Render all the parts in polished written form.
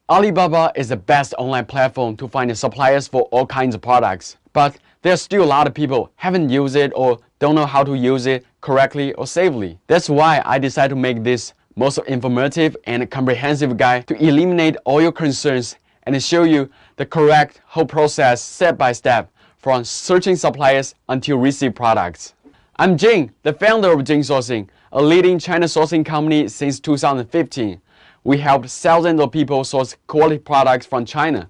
Alibaba is the best online platform to find suppliers for all kinds of products, but there's still a lot of people haven't used it or don't know how to use it correctly or safely. That's why I decided to make this most informative and comprehensive guide to eliminate all your concerns and show you the correct whole process step by step from searching suppliers until receive products. I'm Jing, the founder of Jing Sourcing, a leading China sourcing company since 2015. We helped thousands of people source quality products from China.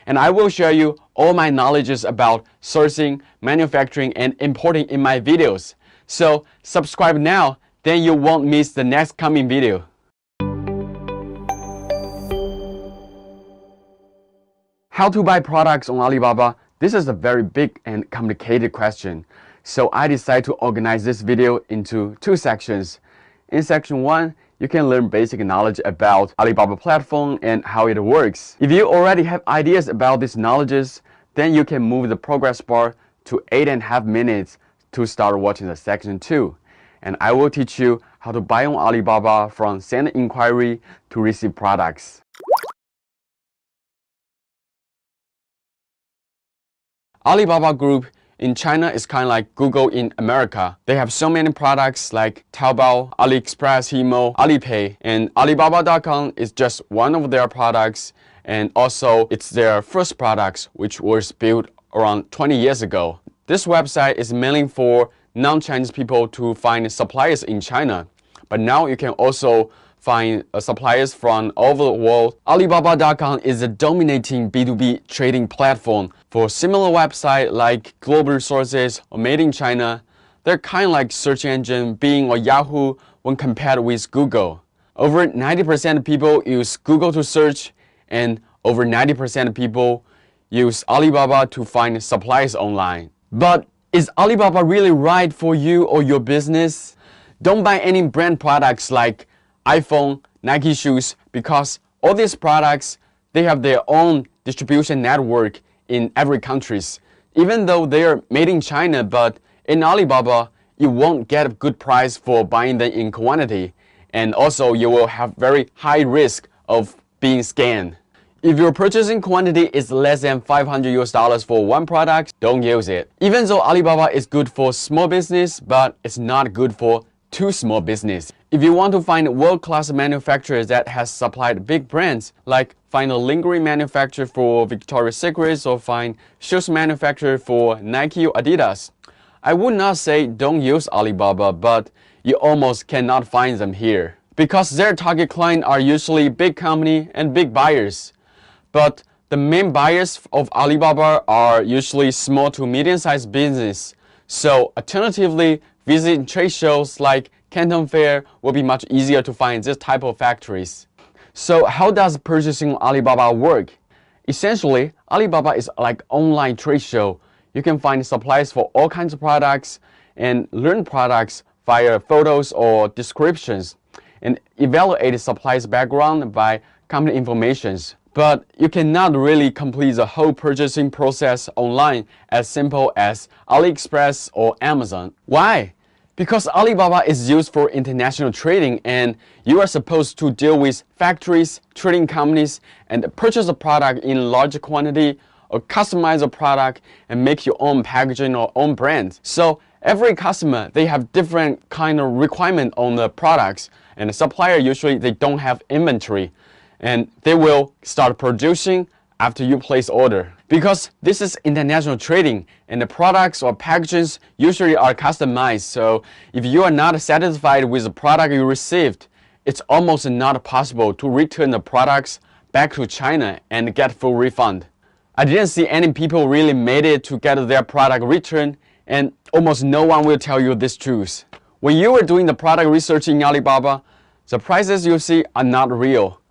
And I will share you all my knowledge about sourcing, manufacturing, and importing in my videos. So subscribe now, then you won't miss the next coming video. How to buy products on Alibaba? This is a very big and complicated question. So I decided to organize this video into two sections. In section 1, you can learn basic knowledge about Alibaba platform and how it works. If you already have ideas about these knowledges, then you can move the progress bar to 8.5 minutes to start watching the section 2. And I will teach you how to buy on Alibaba from send inquiry to receive products. Alibaba Group in China is kind of like Google in America. They have so many products like Taobao, AliExpress, Tmall, Alipay, and Alibaba.com is just one of their products, and also it's their first products which was built around 20 years ago. This website is mainly for non-Chinese people to find suppliers in China, but now you can also find suppliers from all over the world. Alibaba.com is a dominating B2B trading platform for similar websites like Global Resources or Made in China. They're kind of like search engine Bing or Yahoo when compared with Google. Over 90% of people use Google to search, and over 90% of people use Alibaba to find suppliers online. But is Alibaba really right for you or your business? Don't buy any brand products like iPhone, Nike shoes, because all these products, they have their own distribution network in every country. Even though they are made in China, but in Alibaba, you won't get a good price for buying them in quantity. And also, you will have very high risk of being scammed. If your purchasing quantity is less than $500 for one product, don't use it. Even though Alibaba is good for small business, but it's not good for too small business. If you want to find world-class manufacturers that has supplied big brands, like find a lingerie manufacturer for Victoria's Secret or find shoes manufacturer for Nike or Adidas, I would not say don't use Alibaba, but you almost cannot find them here. Because their target client are usually big company and big buyers. But the main buyers of Alibaba are usually small to medium-sized business. So alternatively, visiting trade shows like Canton Fair will be much easier to find this type of factories. So how does purchasing on Alibaba work? Essentially, Alibaba is like online trade show. You can find suppliers for all kinds of products and learn products via photos or descriptions and evaluate the supplier's background by company information. But you cannot really complete the whole purchasing process online as simple as AliExpress or Amazon. Why? Because Alibaba is used for international trading and you are supposed to deal with factories, trading companies, and purchase a product in large quantity or customize a product and make your own packaging or own brand. So every customer, they have different kind of requirement on the products, and the supplier usually they don't have inventory and they will start producing after you place order. Because this is international trading and the products or packages usually are customized, so if you are not satisfied with the product you received, it's almost not possible to return the products back to China and get full refund. I didn't see any people really made it to get their product returned, and almost no one will tell you this truth. When you are doing the product research in Alibaba, the prices you see are not real.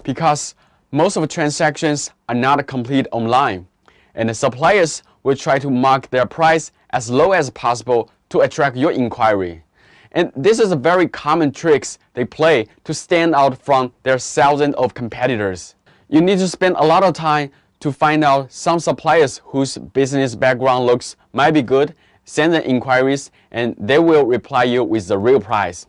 Because most of the transactions are not complete online, and the suppliers will try to mark their price as low as possible to attract your inquiry. And this is a very common tricks they play to stand out from their thousands of competitors. You need to spend a lot of time to find out some suppliers whose business background might be good, send them inquiries, and they will reply you with the real price.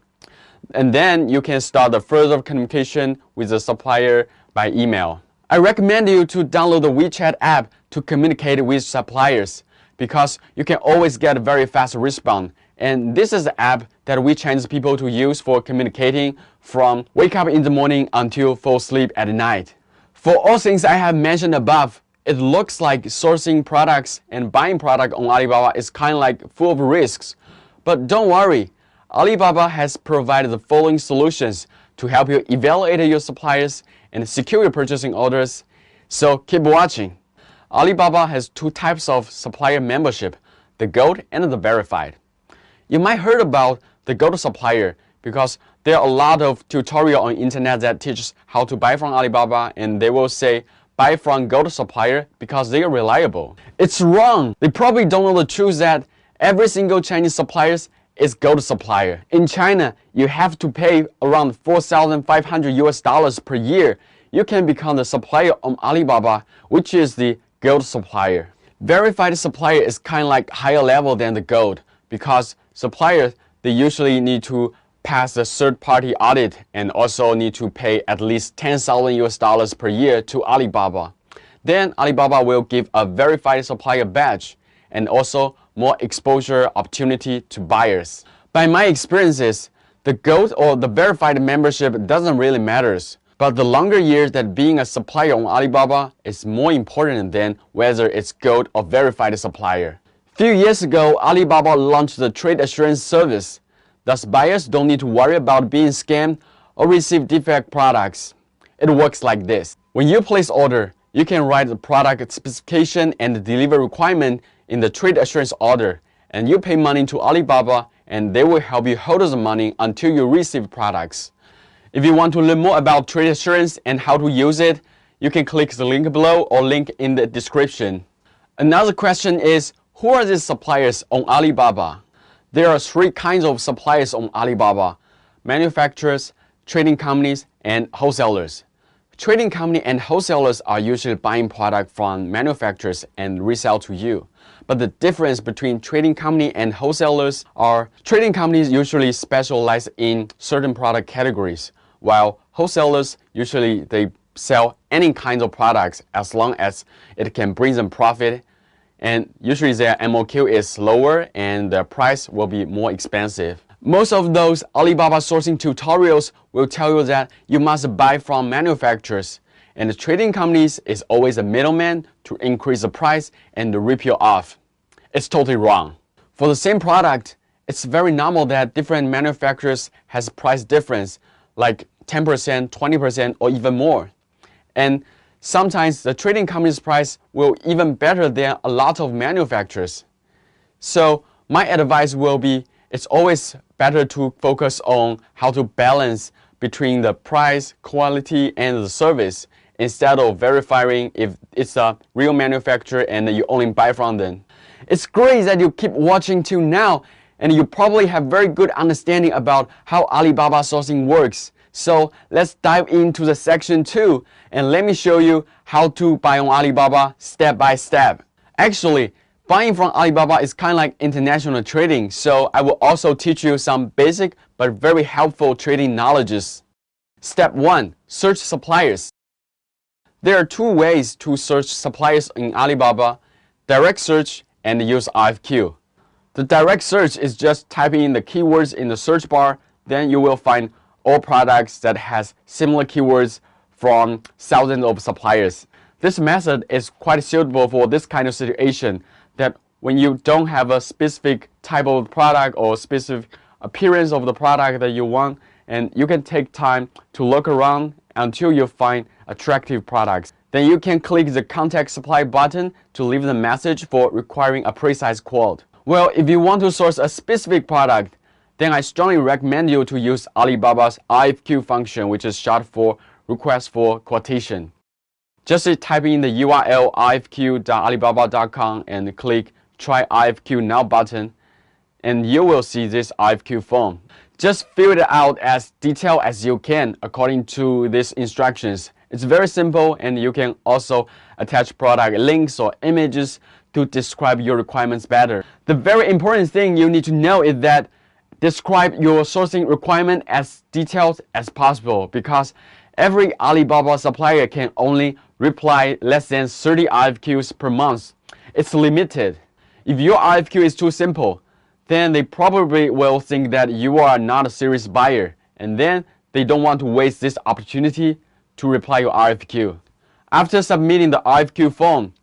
And then you can start the further communication with the supplier by email. I recommend you to download the WeChat app to communicate with suppliers because you can always get a very fast response. And this is the app that we Chinese people to use for communicating from wake up in the morning until fall asleep at night. For all things I have mentioned above, it looks like sourcing products and buying product on Alibaba is kind of like full of risks. But don't worry, Alibaba has provided the following solutions to help you evaluate your suppliers and secure your purchasing orders. So keep watching. Alibaba has two types of supplier membership, the Gold and the Verified. You might heard about the Gold supplier because there are a lot of tutorials on internet that teaches how to buy from Alibaba, and they will say buy from Gold supplier because they are reliable. It's wrong. They probably don't know the truth that every single Chinese supplier is Gold supplier. In China, you have to pay around $4,500 per year. You can become the supplier on Alibaba, which is the Gold supplier. Verified supplier is kind of like higher level than the Gold because suppliers, they usually need to pass the third-party audit and also need to pay at least $10,000 per year to Alibaba. Then Alibaba will give a verified supplier badge and also more exposure opportunity to buyers. By my experiences, the Gold or the verified membership doesn't really matter, but the longer years that being a supplier on Alibaba is more important than whether it's Gold or verified supplier. Few years ago, Alibaba launched the trade assurance service. Thus, buyers don't need to worry about being scammed or receive defect products. It works like this. When you place order, you can write the product specification and the delivery requirement in the trade assurance order, and you pay money to Alibaba, and they will help you hold the money until you receive products. If you want to learn more about trade assurance and how to use it, you can click the link below or link in the description. Another question is, who are these suppliers on Alibaba? There are three kinds of suppliers on Alibaba: manufacturers, trading companies, and wholesalers. Trading companies and wholesalers are usually buying product from manufacturers and resell to you. But the difference between trading company and wholesalers are trading companies usually specialize in certain product categories, while wholesalers usually they sell any kind of products as long as it can bring them profit. And usually their MOQ is lower and the price will be more expensive. Most of those Alibaba sourcing tutorials will tell you that you must buy from manufacturers, and the trading companies is always a middleman to increase the price and rip you off. It's totally wrong. For the same product, it's very normal that different manufacturers has price difference, like 10%, 20%, or even more. And sometimes the trading company's price will even better than a lot of manufacturers. So my advice will be, it's always better to focus on how to balance between the price, quality, and the service instead of verifying if it's a real manufacturer and you only buy from them. It's great that you keep watching till now, and you probably have very good understanding about how Alibaba sourcing works. So let's dive into the section 2 and let me show you how to buy on Alibaba step by step. Actually, buying from Alibaba is kind of like international trading, so I will also teach you some basic but very helpful trading knowledges. Step 1. Search suppliers. There are two ways to search suppliers in Alibaba: direct search and use RFQ. The direct search is just typing in the keywords in the search bar, then you will find all products that has similar keywords from thousands of suppliers. This method is quite suitable for this kind of situation, that when you don't have a specific type of product or specific appearance of the product that you want, and you can take time to look around until you find attractive products. Then you can click the contact supply button to leave the message for requiring a precise quote. Well, if you want to source a specific product, then I strongly recommend you to use Alibaba's RFQ function, which is short for request for quotation. Just type in the URL rfq.alibaba.com and click try RFQ now button, and you will see this RFQ form. Just fill it out as detailed as you can according to these instructions. It's very simple, and you can also attach product links or images to describe your requirements better. The very important thing you need to know is that describe your sourcing requirement as detailed as possible, because Every Alibaba supplier can only reply less than 30 RFQs per month. It's limited. If your RFQ is too simple, then they probably will think that you are not a serious buyer, and then they don't want to waste this opportunity to reply your RFQ. After submitting the RFQ form,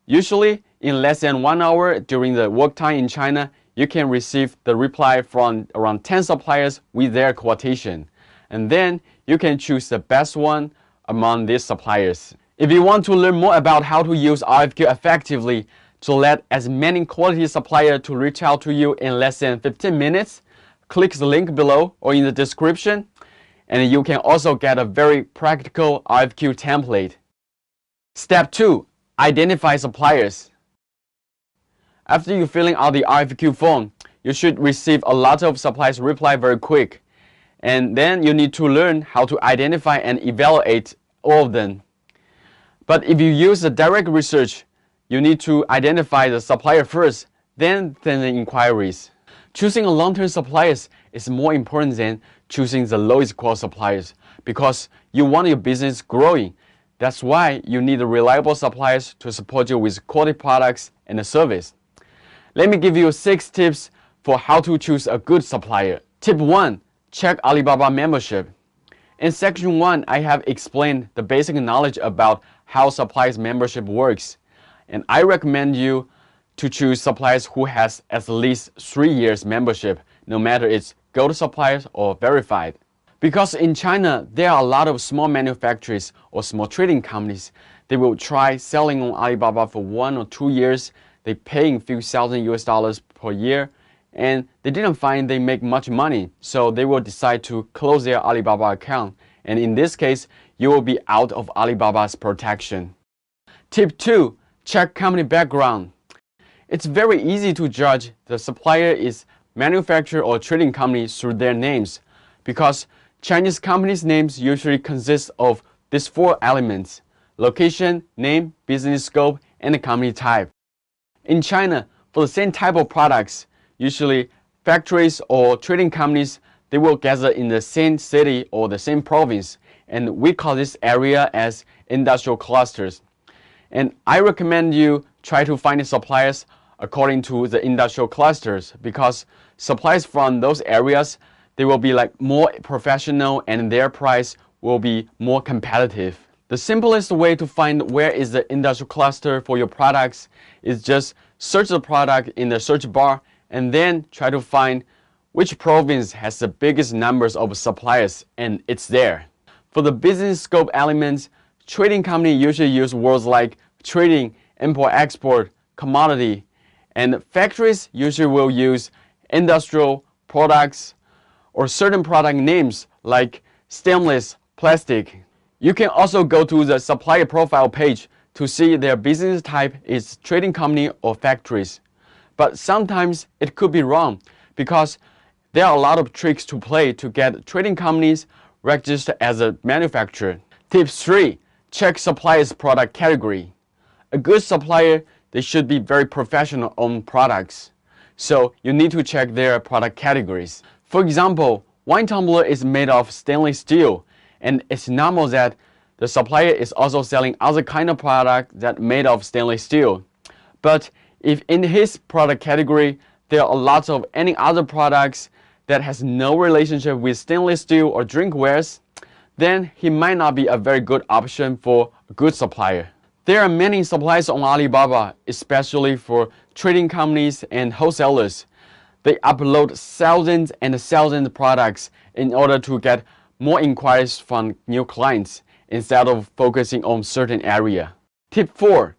usually in less than 1 hour during the work time in China, you can receive the reply from around 10 suppliers with their quotation. And then you can choose the best one among these suppliers. If you want to learn more about how to use RFQ effectively to let as many quality suppliers to reach out to you in less than 15 minutes, click the link below or in the description, and you can also get a very practical RFQ template. Step 2. Identify suppliers. After you filling out the RFQ form, you should receive a lot of suppliers reply very quick. And then you need to learn how to identify and evaluate all of them. But if you use the direct research, you need to identify the supplier first, then the inquiries. Choosing a long-term suppliers is more important than choosing the lowest quality suppliers because you want your business growing. That's why you need reliable suppliers to support you with quality products and a service. Let me give you 6 tips for how to choose a good supplier. Tip 1. Check Alibaba membership. In section 1, I have explained the basic knowledge about how suppliers membership works. And I recommend you to choose suppliers who has at least 3 years membership, no matter it's gold suppliers or verified. Because in China, there are a lot of small manufacturers or small trading companies. They will try selling on Alibaba for 1 or 2 years. They paying few thousand US dollars per year, and they didn't find they make much money, so they will decide to close their Alibaba account. And in this case, you will be out of Alibaba's protection. Tip 2. Check company background. It's very easy to judge the supplier is manufacturer or trading company through their names, because Chinese companies' names usually consist of these 4 elements: location, name, business scope, and the company type. In China, for the same type of products, usually factories or trading companies, they will gather in the same city or the same province, and we call this area as industrial clusters. And I recommend you try to find the suppliers according to the industrial clusters, because suppliers from those areas, they will be like more professional and their price will be more competitive. The simplest way to find where is the industrial cluster for your products is just search the product in the search bar and then try to find which province has the biggest numbers of suppliers, and it's there. For the business scope elements, trading company usually use words like trading, import-export, commodity, and factories usually will use industrial products or certain product names like stainless, plastic. You can also go to the supplier profile page to see their business type is trading company or factories. But sometimes it could be wrong because there are a lot of tricks to play to get trading companies registered as a manufacturer. Tip 3. Check supplier's product category. A good supplier, they should be very professional on products. So you need to check their product categories. For example, wine tumbler is made of stainless steel, and it's normal that the supplier is also selling other kind of product that made of stainless steel. But if in his product category there are lots of any other products that has no relationship with stainless steel or drinkwares, then he might not be a very good option for a good supplier. There are many suppliers on Alibaba, especially for trading companies and wholesalers. They upload thousands and thousands of products in order to get more inquiries from new clients instead of focusing on certain area. Tip 4.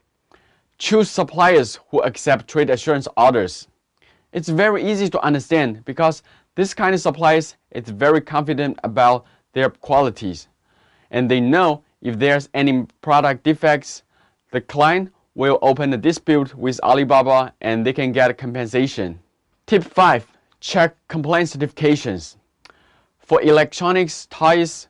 Choose suppliers who accept trade assurance orders. It's very easy to understand because this kind of suppliers is very confident about their qualities, and they know if there's any product defects, the client will open a dispute with Alibaba and they can get compensation. Tip 5. Check compliance certifications. For electronics, toys,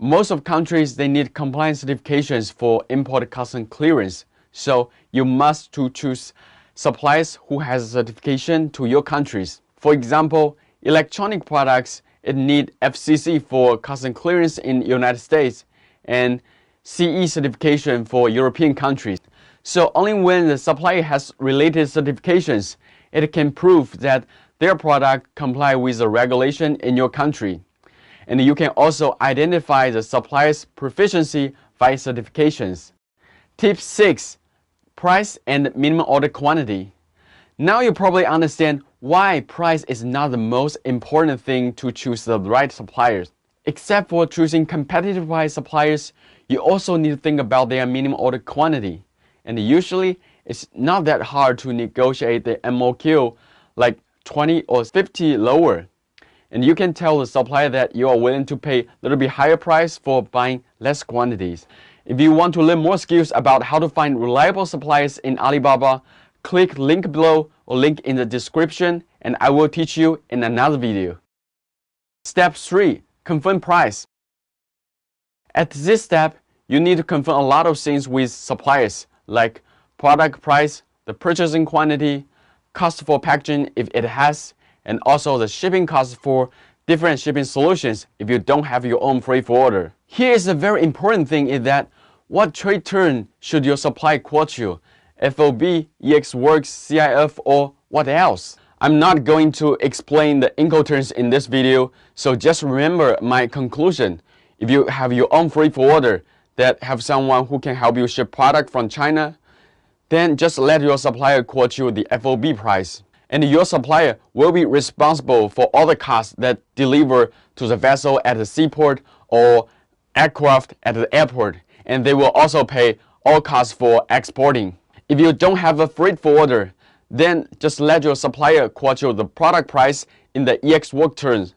most of countries they need compliance certifications for import custom clearance. So you must to choose suppliers who has a certification to your countries. For example, electronic products it needs FCC for custom clearance in the United States and CE certification for European countries. So only when the supplier has related certifications, it can prove that their product complies with the regulation in your country. And you can also identify the supplier's proficiency via certifications. Tip 6. Price and minimum order quantity. Now you probably understand why price is not the most important thing to choose the right suppliers. Except for choosing competitive price suppliers, you also need to think about their minimum order quantity. And usually, it's not that hard to negotiate the MOQ like 20 or 50 lower. And you can tell the supplier that you are willing to pay a little bit higher price for buying less quantities. If you want to learn more skills about how to find reliable suppliers in Alibaba, click link below or link in the description and I will teach you in another video. Step 3. Confirm price. At this step, you need to confirm a lot of things with suppliers like product price, the purchasing quantity, cost for packaging if it has, and also the shipping cost for different shipping solutions if you don't have your own freight forwarder. Here is a very important thing is that what trade term should your supplier quote you? FOB, EX Works, CIF, or what else? I'm not going to explain the Incoterms in this video, so just remember my conclusion. If you have your own freight forwarder that have someone who can help you ship product from China, then just let your supplier quote you the FOB price. And your supplier will be responsible for all the costs that deliver to the vessel at the seaport or aircraft at the airport. And they will also pay all costs for exporting. If you don't have a freight forwarder, then just let your supplier quote you the product price in the EX Work terms.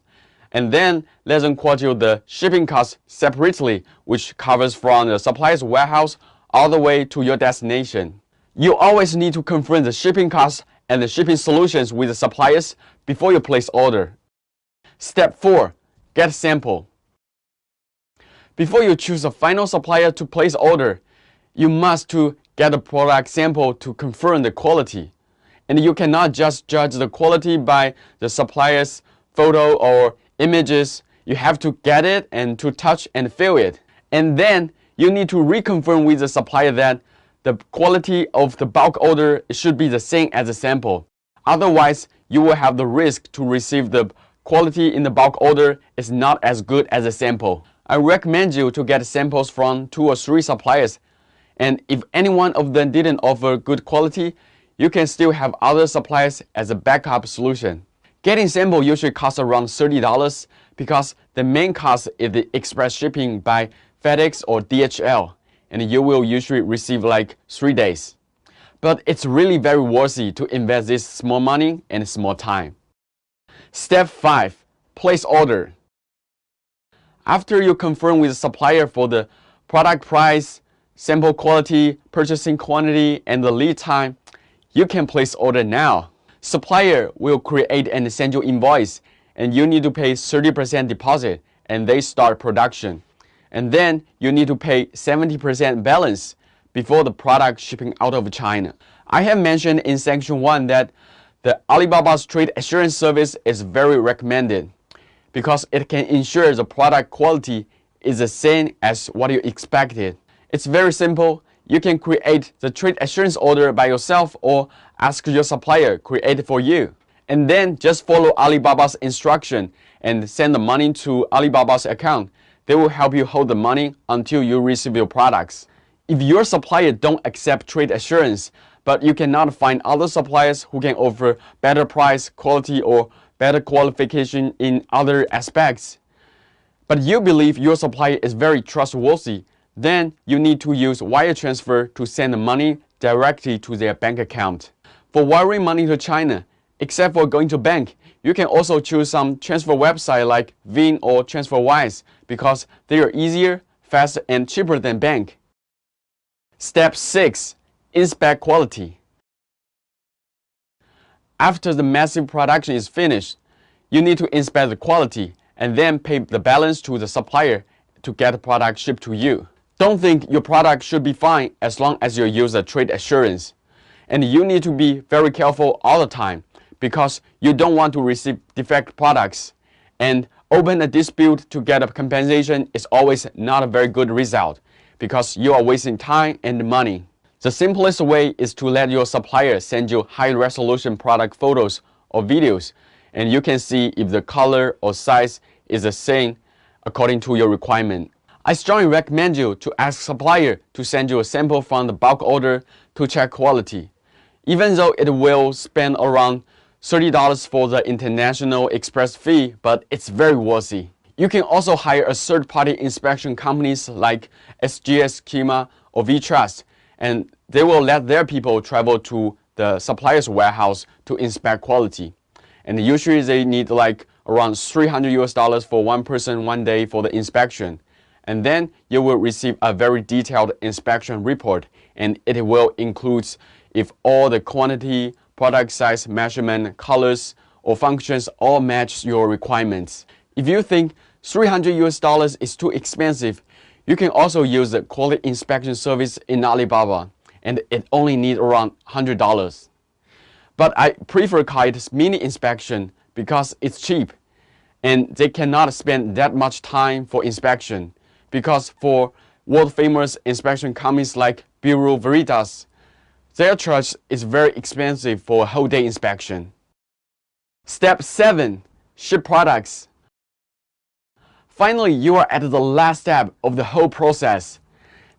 And then let them quote you the shipping costs separately, which covers from the supplier's warehouse all the way to your destination. You always need to confirm the shipping costs and the shipping solutions with the suppliers before you place order. Step 4. Get sample. Before you choose a final supplier to place order, you must to get a product sample to confirm the quality. And you cannot just judge the quality by the supplier's photo or images. You have to get it and to touch and feel it. And then you need to reconfirm with the supplier that the quality of the bulk order should be the same as the sample. Otherwise, you will have the risk to receive the quality in the bulk order is not as good as the sample. I recommend you to get samples from 2 or 3 suppliers. And if any one of them didn't offer good quality, you can still have other suppliers as a backup solution. Getting sample usually costs around $30 because the main cost is the express shipping by FedEx or DHL. And you will usually receive like 3 days. But it's really very worthy to invest this small money and small time. Step 5. Place order. After you confirm with the supplier for the product price, sample quality, purchasing quantity, and the lead time, you can place order now. Supplier will create and send you invoice, and you need to pay 30% deposit, and they start production. And then you need to pay 70% balance before the product shipping out of China. I have mentioned in section 1 that the Alibaba's Trade Assurance service is very recommended because it can ensure the product quality is the same as what you expected. It's very simple. You can create the trade assurance order by yourself or ask your supplier create it for you. And then just follow Alibaba's instruction and send the money to Alibaba's account. They will help you hold the money until you receive your products. If your supplier don't accept trade assurance, but you cannot find other suppliers who can offer better price, quality, or better qualification in other aspects, but you believe your supplier is very trustworthy, then you need to use wire transfer to send the money directly to their bank account. For wiring money to China, except for going to bank, you can also choose some transfer website like Vin or TransferWise because they are easier, faster, and cheaper than bank. Step 6. Inspect quality. After the massive production is finished, you need to inspect the quality and then pay the balance to the supplier to get the product shipped to you. Don't think your product should be fine as long as you use a trade assurance. And you need to be very careful all the time because you don't want to receive defect products. And Open a dispute to get a compensation is always not a very good result because you are wasting time and money. The simplest way is to let your supplier send you high-resolution product photos or videos, and you can see if the color or size is the same according to your requirement. I strongly recommend you to ask supplier to send you a sample from the bulk order to check quality. Even though it will spend around $30 for the international express fee, but it's very worthy. You can also hire a third-party inspection companies like SGS, Kima, or VTrust, and they will let their people travel to the supplier's warehouse to inspect quality. And usually they need like around $300 for one person 1 day for the inspection. And then you will receive a very detailed inspection report, and it will include if all the quantity, product size, measurement, colors, or functions all match your requirements. If you think $300 is too expensive, you can also use the quality inspection service in Alibaba, and it only needs around $100. But I prefer Kite's mini inspection because it's cheap, and they cannot spend that much time for inspection, because for world-famous inspection companies like Bureau Veritas, their charge is very expensive for a whole day inspection. Step 7. Ship products. Finally, you are at the last step of the whole process.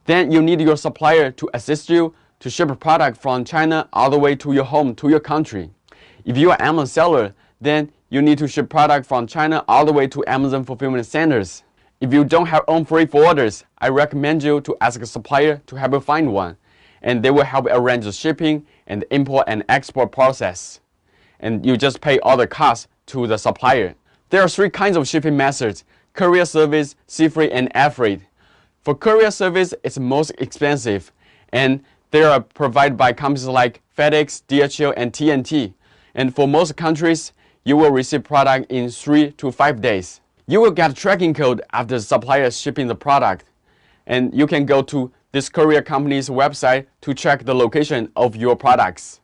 Then you need your supplier to assist you to ship a product from China all the way to your home, to your country. If you are an Amazon seller, then you need to ship product from China all the way to Amazon fulfillment centers. If you don't have own freight forwarders, I recommend you to ask a supplier to help you find one, and they will help arrange the shipping and the import and export process. And you just pay all the costs to the supplier. There are 3 kinds of shipping methods: courier service, sea freight, and air freight. For courier service, it's most expensive, and they are provided by companies like FedEx, DHL, and TNT. And for most countries, you will receive product in 3 to 5 days. You will get a tracking code after the supplier is shipping the product, and you can go to this courier company's website to check the location of your products.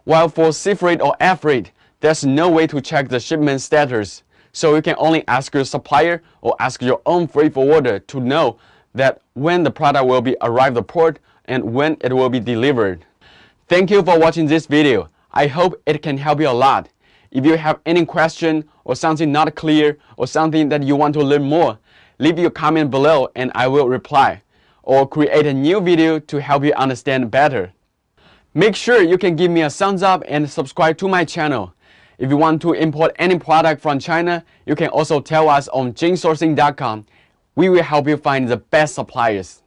While for sea freight or air freight, there's no way to check the shipment status, so you can only ask your supplier or ask your own freight forwarder to know that when the product will be arrive the port and when it will be delivered. Thank you for watching this video. I hope it can help you a lot. If you have any question or something not clear or something that you want to learn more, leave your comment below and I will reply, or create a new video to help you understand better. Make sure you can give me a thumbs up and subscribe to my channel. If you want to import any product from China, you can also tell us on jinsourcing.com. We will help you find the best suppliers.